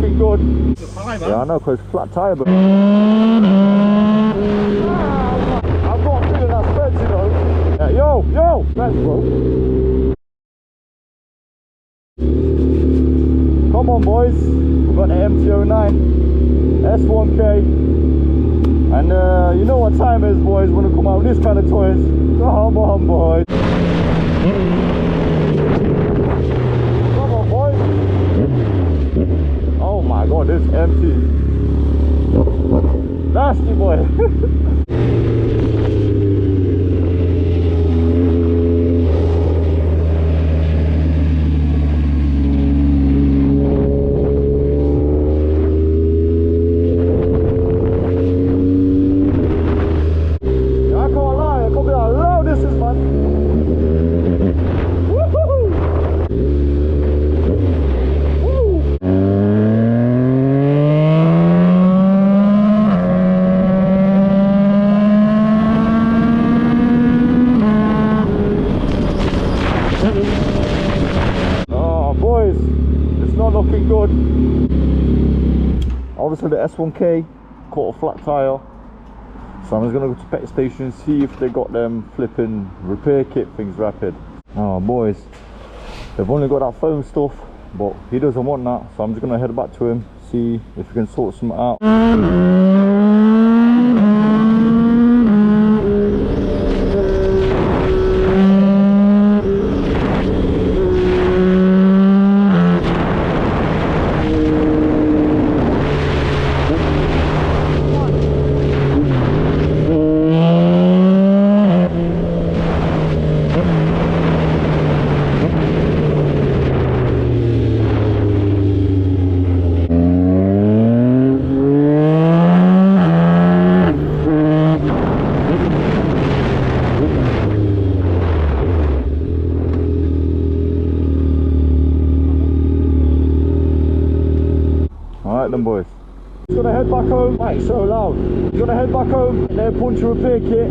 looking good. High, man. Yeah, I know, because it's flat tyre, but... I'm not feeling that spreads, you know. Yeah, yo, thanks, bro. Come on, boys. We've got the MT-09 S1K. And you know what time it is, boys, when we come out with this kind of toys. Come on, boys. Come on, boys. Oh my god, this empty. Nasty, boy. Looking good. Obviously the S1K caught a flat tyre, so I'm just gonna go to pet station and see if they got them flipping repair kit things rapid. Oh boys, they've only got that foam stuff, but he doesn't want that, so I'm just gonna head back to him, see if we can sort something out. Alright then, boys. He's gonna head back home. Right, so loud. He's gonna head back home, and then punch a repair kit.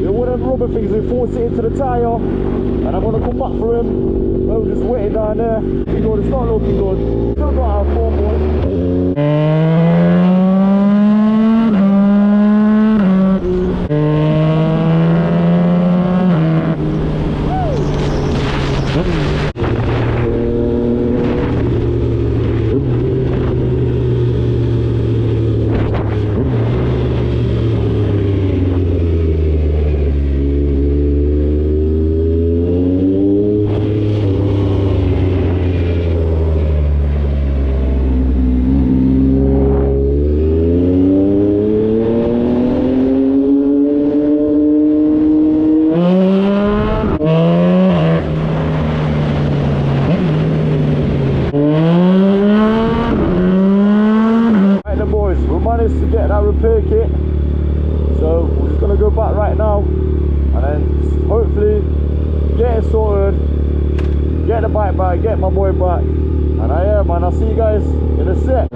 One of them rubber things, we force it into the tyre, and I'm gonna come back for him. Oh, just waiting down there. You know, it's not looking good. Still got our form, boys. Managed to get that repair kit, so we're just gonna go back right now and then hopefully get it sorted, get the bike back, get my boy back, and man, I'll see you guys in a sec.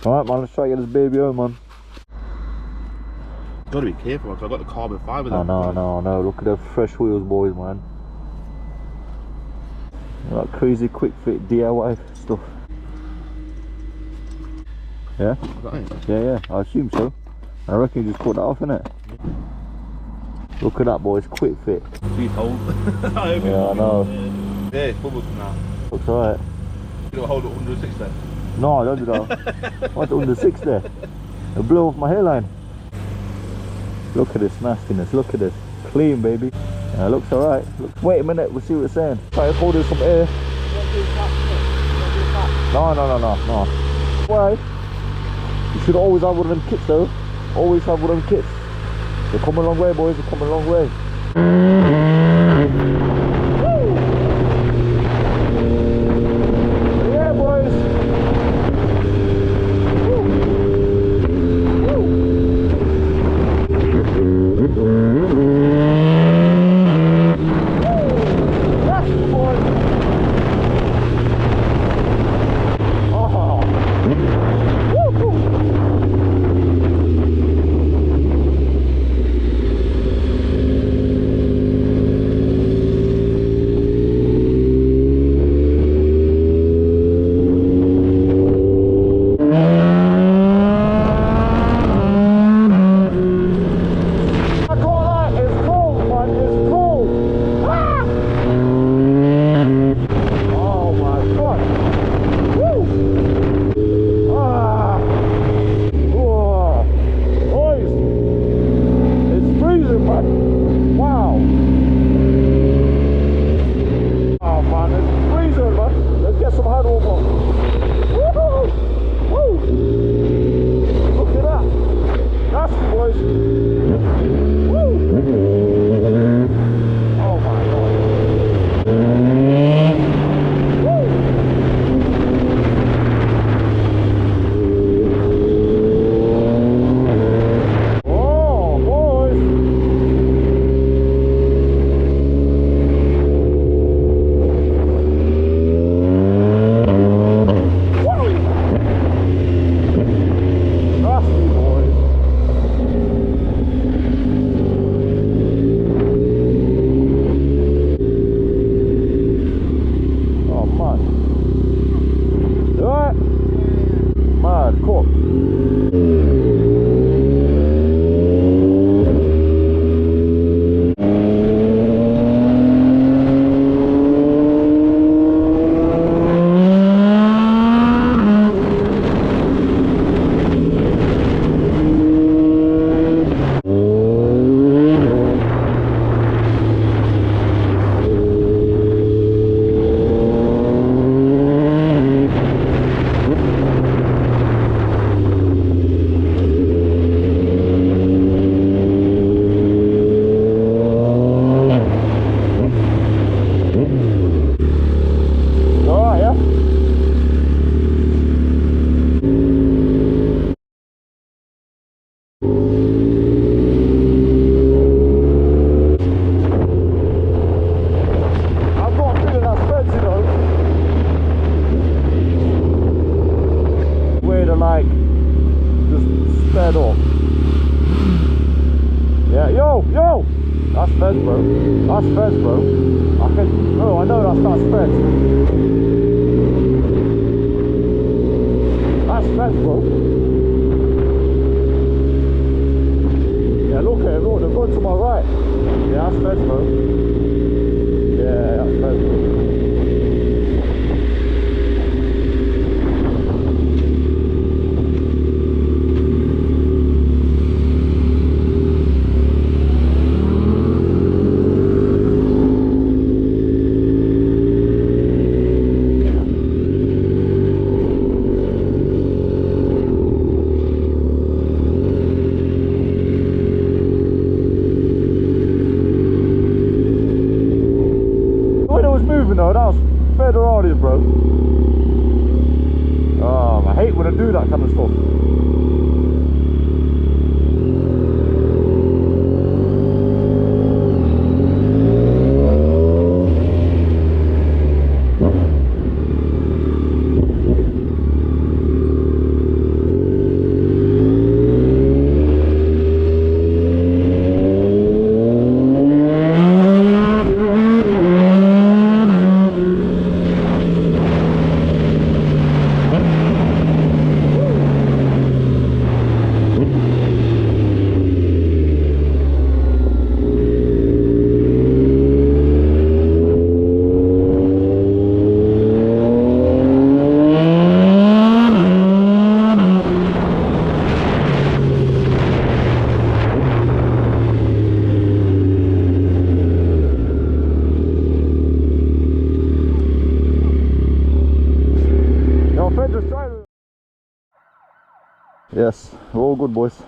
Alright man, let's try to get this baby home, man. Gotta be careful, because I've got the carbon fibre. I know, look at the fresh wheels, boys, man. That crazy quick fit DIY stuff. Yeah? Is that it? Yeah, I assume so. I reckon you just cut that off, innit? Look at that, boys. Quick fit. Please hold. Yeah, I know. Yeah, it's bubbles now. Looks alright. You don't hold it 106 then. No, don't do that. I want under 6 there. It'll blow off my hairline. Look at this nastiness. Look at this. Clean, baby. Yeah, looks alright. Wait a minute. We'll see what it's saying. Try to hold in some air. No. Why? You should always have one of them kits though. Always have one of them kits. They're coming a long way, boys. They're coming a long way. Yeah, boys. That's the boys. That's fez, bro. That's fez, bro. I know that's fez. That's fez, bro. Yeah, look at it, look, they're going to my right. Yeah, that's fez, bro. Yeah, that's fez, bro. No, that was Federales, bro. I hate when I do that kind of stuff. Yes, we're all good, boys.